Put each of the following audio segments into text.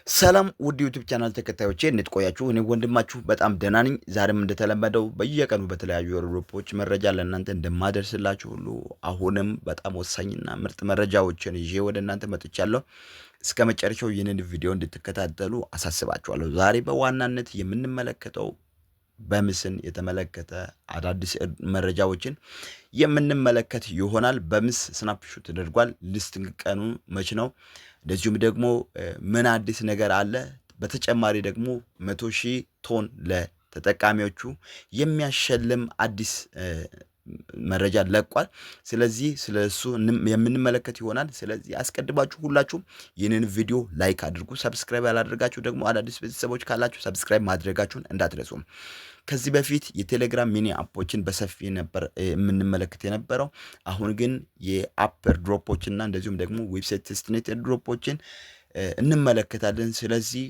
ሰላም ውድ ዩቲዩብ ቻናል ተከታዮቼ እንዴት ቆያችሁ? እኔ ወንድማችሁ በጣም ደህና ነኝ። ዛሬም እንደተለመደው በየቀኑ በተለያዩ ርዕሶች መረጃ ለእናንተ እንደማደርስላችሁ ሁሉ አሁንም በጣም ወሳኝና ምርጥ መረጃዎችን ይዤ ወደ እናንተ መጥቻለሁ። እስከ መጨረሻው ይህንን ቪዲዮ እንድትከታተሉ አሳስባችኋለሁ። ዛሬ በዋናነት የምንመለከተው በምስን የተመለከተ አዳዲስ መረጃዎችን የምንመለከት ይሆናል። በምስ ስናፕሾት ተደርጓል። ሊስቲንግ ቀኑ መች ነው? እንደዚሁም ደግሞ ምን አዲስ ነገር አለ? በተጨማሪ ደግሞ 100,000 ቶን ለተጠቃሚዎቹ የሚያሸልም አዲስ መረጃ ለቋል። ስለዚህ ስለሱ የምንመለከት ይሆናል። ስለዚህ አስቀድማችሁ ሁላችሁም ይህንን ቪዲዮ ላይክ አድርጉ። ሰብስክራይብ ያላደረጋችሁ ደግሞ አዳዲስ ቤተሰቦች ካላችሁ ሰብስክራይብ ማድረጋችሁን እንዳትረሱ። ከዚህ በፊት የቴሌግራም ሚኒ አፖችን በሰፊ ነበር የምንመለከት የነበረው። አሁን ግን የአፕ ድሮፖችና እንደዚሁም ደግሞ ዌብሳይት ቴስትኔት ድሮፖችን እንመለከታለን። ስለዚህ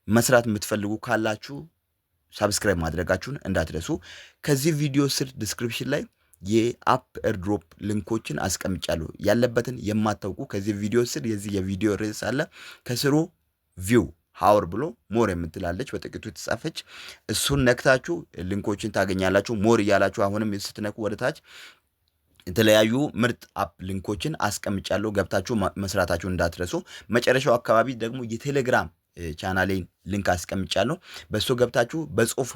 መስራት የምትፈልጉ ካላችሁ ሰብስክራይብ ማድረጋችሁን እንዳትረሱ። ከዚህ ቪዲዮ ስር ዲስክሪፕሽን ላይ የአፕ ኤርድሮፕ ሊንኮችን አስቀምጫለሁ። ያለበትን የማታውቁ ከዚህ ቪዲዮ ስር የዚህ የቪዲዮ ርዕስ አለ። ከስሩ ቪው ሃወር ብሎ ሞር የምትላለች በጥቂቱ የተጻፈች እሱን ነክታችሁ ሊንኮችን ታገኛላችሁ። ሞር እያላችሁ አሁንም ስትነኩ ወደ ታች የተለያዩ ምርጥ አፕ ሊንኮችን አስቀምጫለሁ። ገብታችሁ መስራታችሁን እንዳትረሱ። መጨረሻው አካባቢ ደግሞ የቴሌግራም ቻናሌን ሊንክ አስቀምጫለሁ። በሱ ገብታችሁ በጽሁፍ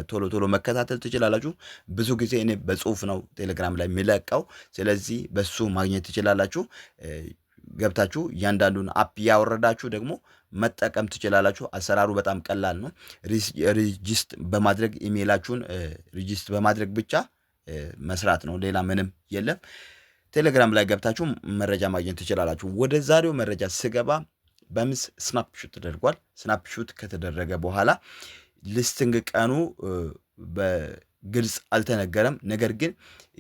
ቶሎ ቶሎ መከታተል ትችላላችሁ። ብዙ ጊዜ እኔ በጽሁፍ ነው ቴሌግራም ላይ የሚለቀው። ስለዚህ በሱ ማግኘት ትችላላችሁ። ገብታችሁ እያንዳንዱን አፕ ያወረዳችሁ ደግሞ መጠቀም ትችላላችሁ። አሰራሩ በጣም ቀላል ነው። ሪጂስት በማድረግ ኢሜይላችሁን ሪጂስት በማድረግ ብቻ መስራት ነው። ሌላ ምንም የለም። ቴሌግራም ላይ ገብታችሁ መረጃ ማግኘት ትችላላችሁ። ወደ ዛሬው መረጃ ስገባ በምስ ስናፕሹት ተደርጓል። ስናፕሹት ከተደረገ በኋላ ሊስቲንግ ቀኑ በግልጽ አልተነገረም። ነገር ግን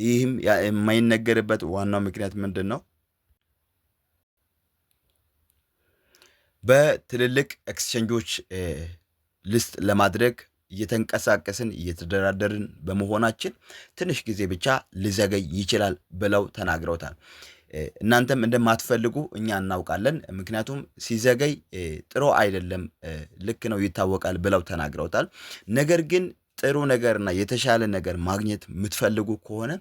ይህም የማይነገርበት ዋናው ምክንያት ምንድን ነው? በትልልቅ ኤክስቼንጆች ሊስት ለማድረግ እየተንቀሳቀስን እየተደራደርን በመሆናችን ትንሽ ጊዜ ብቻ ሊዘገይ ይችላል ብለው ተናግረውታል። እናንተም እንደማትፈልጉ እኛ እናውቃለን። ምክንያቱም ሲዘገይ ጥሩ አይደለም፣ ልክ ነው፣ ይታወቃል ብለው ተናግረውታል። ነገር ግን ጥሩ ነገርና የተሻለ ነገር ማግኘት የምትፈልጉ ከሆነ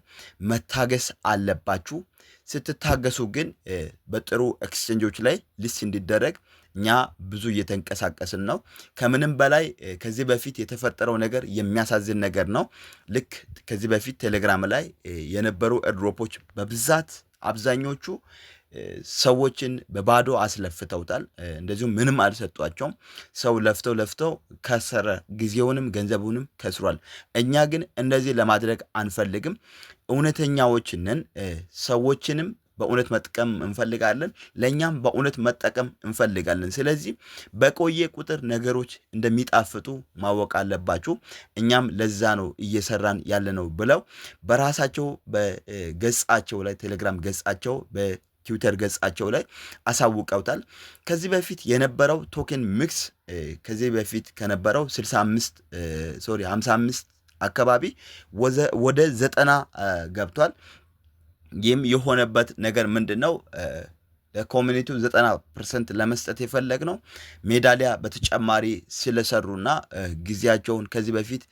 መታገስ አለባችሁ። ስትታገሱ ግን በጥሩ ኤክስቼንጆች ላይ ሊስት እንዲደረግ እኛ ብዙ እየተንቀሳቀስን ነው። ከምንም በላይ ከዚህ በፊት የተፈጠረው ነገር የሚያሳዝን ነገር ነው። ልክ ከዚህ በፊት ቴሌግራም ላይ የነበሩ ኤርድሮፖች በብዛት አብዛኞቹ ሰዎችን በባዶ አስለፍተውታል። እንደዚሁም ምንም አልሰጧቸውም። ሰው ለፍተው ከሰረ፣ ጊዜውንም ገንዘቡንም ከስሯል። እኛ ግን እንደዚህ ለማድረግ አንፈልግም። እውነተኛዎችንን ሰዎችንም በእውነት መጥቀም እንፈልጋለን። ለእኛም በእውነት መጠቀም እንፈልጋለን። ስለዚህ በቆየ ቁጥር ነገሮች እንደሚጣፍጡ ማወቅ አለባችሁ። እኛም ለዛ ነው እየሰራን ያለ ነው ብለው በራሳቸው በገጻቸው ላይ ቴሌግራም ገጻቸው በትዊተር ገጻቸው ላይ አሳውቀውታል። ከዚህ በፊት የነበረው ቶኬን ሚክስ ከዚህ በፊት ከነበረው 55 አካባቢ ወደ 90 ገብቷል። ይህም የሆነበት ነገር ምንድን ነው? ለኮሚኒቲው 90% ለመስጠት የፈለግ ነው ሜዳሊያ በተጨማሪ ስለሰሩና ጊዜያቸውን ከዚህ በፊት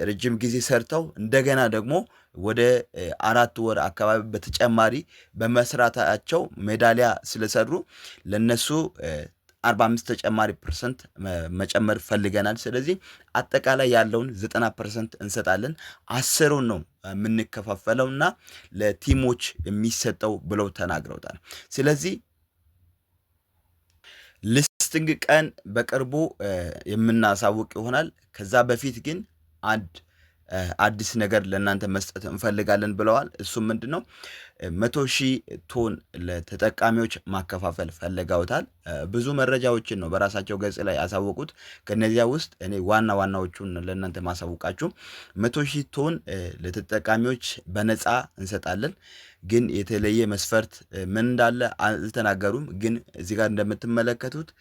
ረጅም ጊዜ ሰርተው እንደገና ደግሞ ወደ 4 ወር አካባቢ በተጨማሪ በመስራታቸው ሜዳሊያ ስለሰሩ ለነሱ 45 ተጨማሪ ፐርሰንት መጨመር ፈልገናል። ስለዚህ አጠቃላይ ያለውን 90% እንሰጣለን። 10ሩን ነው የምንከፋፈለውና ለቲሞች የሚሰጠው ብለው ተናግረውታል። ስለዚህ ሊስቲንግ ቀን በቅርቡ የምናሳውቅ ይሆናል። ከዛ በፊት ግን አዲስ ነገር ለእናንተ መስጠት እንፈልጋለን ብለዋል። እሱም ምንድን ነው? 100,000 ቶን ለተጠቃሚዎች ማከፋፈል ፈልገውታል። ብዙ መረጃዎችን ነው በራሳቸው ገጽ ላይ ያሳወቁት። ከነዚያ ውስጥ እኔ ዋናዎቹን ለእናንተ ማሳውቃችሁ 100,000 ቶን ለተጠቃሚዎች በነፃ እንሰጣለን። ግን የተለየ መስፈርት ምን እንዳለ አልተናገሩም። ግን እዚህ ጋር እንደምትመለከቱት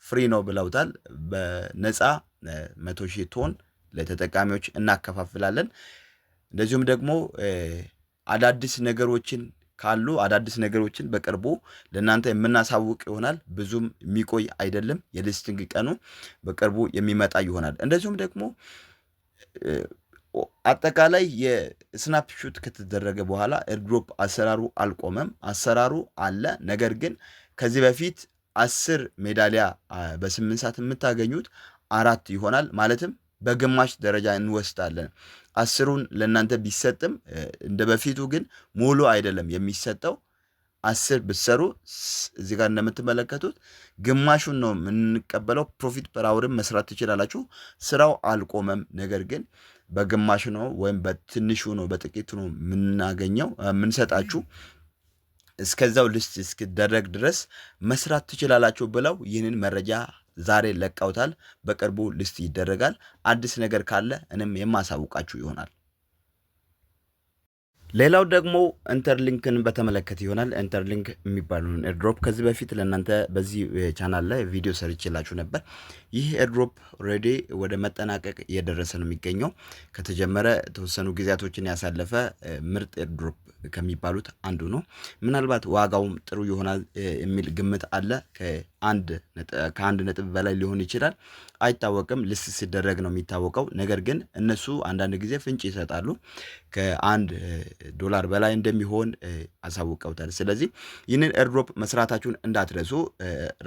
ፍሪ ነው ብለውታል። በነፃ 100,000 ቶን ለተጠቃሚዎች እናከፋፍላለን። እንደዚሁም ደግሞ አዳዲስ ነገሮችን ካሉ አዳዲስ ነገሮችን በቅርቡ ለእናንተ የምናሳውቅ ይሆናል። ብዙም የሚቆይ አይደለም። የሊስቲንግ ቀኑ በቅርቡ የሚመጣ ይሆናል። እንደዚሁም ደግሞ አጠቃላይ የስናፕሹት ከተደረገ በኋላ ኤርድሮፕ አሰራሩ አልቆመም። አሰራሩ አለ። ነገር ግን ከዚህ በፊት 10 ሜዳሊያ በ8 ሰዓት የምታገኙት 4 ይሆናል። ማለትም በግማሽ ደረጃ እንወስዳለን። 10ሩን ለእናንተ ቢሰጥም እንደ በፊቱ ግን ሙሉ አይደለም የሚሰጠው። 10 ብትሰሩ እዚህ ጋር እንደምትመለከቱት ግማሹን ነው የምንቀበለው። ፕሮፊት ፐር አወርም መስራት ትችላላችሁ። ስራው አልቆመም። ነገር ግን በግማሹ ነው ወይም በትንሹ ነው በጥቂቱ ነው የምንሰጣችሁ። እስከዛው ሊስት እስኪደረግ ድረስ መስራት ትችላላችሁ ብለው ይህንን መረጃ ዛሬ ለቀውታል። በቅርቡ ሊስት ይደረጋል። አዲስ ነገር ካለ እኔም የማሳውቃችሁ ይሆናል። ሌላው ደግሞ ኢንተርሊንክን በተመለከተ ይሆናል። ኢንተርሊንክ የሚባለውን ኤርድሮፕ ከዚህ በፊት ለእናንተ በዚህ ቻናል ላይ ቪዲዮ ሰርቼላችሁ ነበር። ይህ ኤርድሮፕ ኦልሬዲ ወደ መጠናቀቅ እየደረሰ ነው የሚገኘው። ከተጀመረ የተወሰኑ ጊዜያቶችን ያሳለፈ ምርጥ ኤርድሮፕ ከሚባሉት አንዱ ነው። ምናልባት ዋጋውም ጥሩ ይሆናል የሚል ግምት አለ። ከአንድ ነጥብ በላይ ሊሆን ይችላል፣ አይታወቅም። ሊስት ሲደረግ ነው የሚታወቀው። ነገር ግን እነሱ አንዳንድ ጊዜ ፍንጭ ይሰጣሉ። $1 በላይ እንደሚሆን አሳውቀውታል። ስለዚህ ይህንን ኤርድሮፕ መስራታችሁን እንዳትረሱ።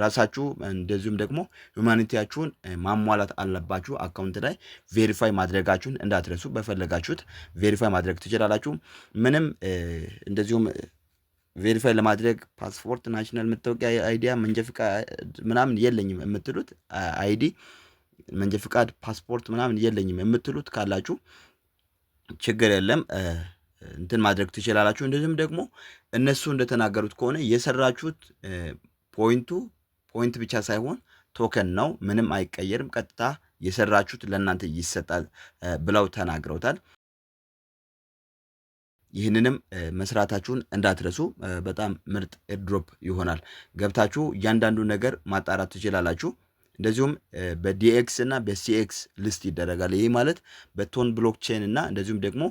ራሳችሁ እንደዚሁም ደግሞ ሁማኒቲያችሁን ማሟላት አለባችሁ። አካውንት ላይ ቬሪፋይ ማድረጋችሁን እንዳትረሱ። በፈለጋችሁት ቬሪፋይ ማድረግ ትችላላችሁ። ምንም እንደዚሁም ቬሪፋይ ለማድረግ ፓስፖርት፣ ናሽናል መታወቂያ፣ አይዲያ፣ መንጃ ፍቃድ ምናምን የለኝም የምትሉት አይዲ፣ መንጃ ፍቃድ፣ ፓስፖርት ምናምን የለኝም የምትሉት ካላችሁ ችግር የለም፣ እንትን ማድረግ ትችላላችሁ። እንደዚሁም ደግሞ እነሱ እንደተናገሩት ከሆነ የሰራችሁት ፖይንት ብቻ ሳይሆን ቶከን ነው፣ ምንም አይቀየርም። ቀጥታ የሰራችሁት ለእናንተ ይሰጣል ብለው ተናግረውታል። ይህንንም መስራታችሁን እንዳትረሱ። በጣም ምርጥ ኤርድሮፕ ይሆናል። ገብታችሁ እያንዳንዱ ነገር ማጣራት ትችላላችሁ። እንደዚሁም በዲኤክስ እና በሲኤክስ ሊስት ይደረጋል። ይህ ማለት በቶን ብሎክቼን እና እንደዚሁም ደግሞ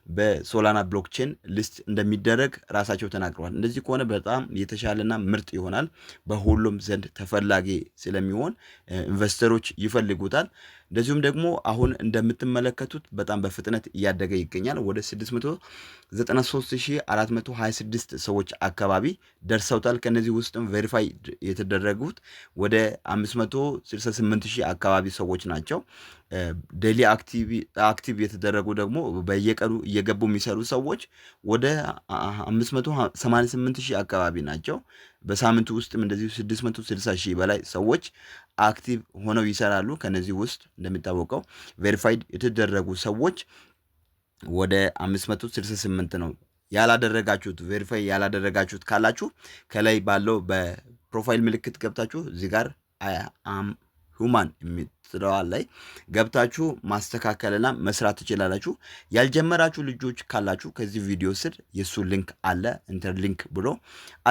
በሶላና ብሎክቼን ሊስት እንደሚደረግ ራሳቸው ተናግረዋል። እንደዚህ ከሆነ በጣም የተሻለና ምርጥ ይሆናል። በሁሉም ዘንድ ተፈላጊ ስለሚሆን ኢንቨስተሮች ይፈልጉታል። እንደዚሁም ደግሞ አሁን እንደምትመለከቱት በጣም በፍጥነት እያደገ ይገኛል። ወደ 693,426 ሰዎች አካባቢ ደርሰውታል። ከነዚህ ውስጥም ቬሪፋይ የተደረጉት ወደ 568,000 አካባቢ ሰዎች ናቸው። ዴሊ አክቲቭ የተደረጉ ደግሞ በየቀኑ እየገቡ የሚሰሩ ሰዎች ወደ 588,000 አካባቢ ናቸው። በሳምንቱ ውስጥም እንደዚሁ 660,000 በላይ ሰዎች አክቲቭ ሆነው ይሰራሉ። ከነዚህ ውስጥ እንደሚታወቀው ቬሪፋይድ የተደረጉ ሰዎች ወደ 568 ነው። ያላደረጋችሁት ቬሪፋይ ያላደረጋችሁት ካላችሁ ከላይ ባለው በፕሮፋይል ምልክት ገብታችሁ እዚህ ጋር ሁማን የሚጥለዋ ላይ ገብታችሁ ማስተካከልና መስራት ትችላላችሁ። ያልጀመራችሁ ልጆች ካላችሁ ከዚህ ቪዲዮ ስር የሱ ሊንክ አለ፣ ኢንተርሊንክ ብሎ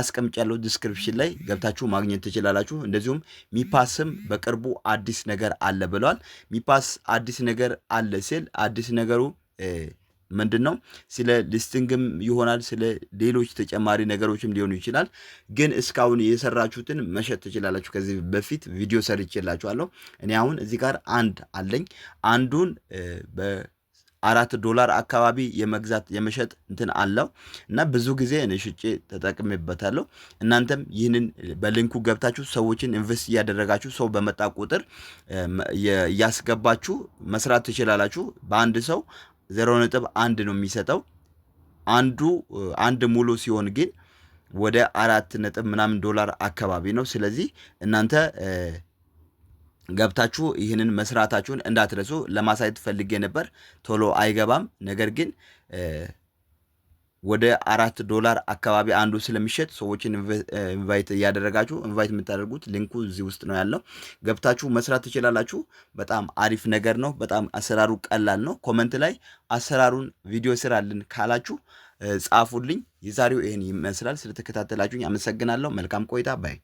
አስቀምጫለሁ ዲስክሪፕሽን ላይ ገብታችሁ ማግኘት ትችላላችሁ። እንደዚሁም ሚፓስም በቅርቡ አዲስ ነገር አለ ብለዋል። ሚፓስ አዲስ ነገር አለ ሲል አዲስ ነገሩ ምንድን ነው? ስለ ሊስቲንግም ይሆናል፣ ስለ ሌሎች ተጨማሪ ነገሮችም ሊሆኑ ይችላል። ግን እስካሁን የሰራችሁትን መሸጥ ትችላላችሁ። ከዚህ በፊት ቪዲዮ ሰርቼላችኋለሁ። እኔ አሁን እዚህ ጋር አንድ አለኝ። አንዱን $4 አካባቢ የመግዛት የመሸጥ እንትን አለው እና ብዙ ጊዜ እኔ ሽጬ ተጠቅሜበታለሁ። እናንተም ይህንን በሊንኩ ገብታችሁ ሰዎችን ኢንቨስት እያደረጋችሁ ሰው በመጣ ቁጥር እያስገባችሁ መስራት ትችላላችሁ። በአንድ ሰው 0.1 ነው የሚሰጠው። አንድ ሙሉ ሲሆን ግን ወደ 4 ነጥብ ምናምን $4 አካባቢ ነው። ስለዚህ እናንተ ገብታችሁ ይህንን መስራታችሁን እንዳትረሱ። ለማሳየት ፈልጌ ነበር፣ ቶሎ አይገባም። ነገር ግን ወደ $4 አካባቢ አንዱ ስለሚሸጥ ሰዎችን ኢንቫይት እያደረጋችሁ ኢንቫይት የምታደርጉት ሊንኩ እዚህ ውስጥ ነው ያለው። ገብታችሁ መስራት ትችላላችሁ። በጣም አሪፍ ነገር ነው። በጣም አሰራሩ ቀላል ነው። ኮመንት ላይ አሰራሩን ቪዲዮ ስራልን ካላችሁ ጻፉልኝ። የዛሬው ይህን ይመስላል። ስለተከታተላችሁኝ አመሰግናለሁ። መልካም ቆይታ ባይ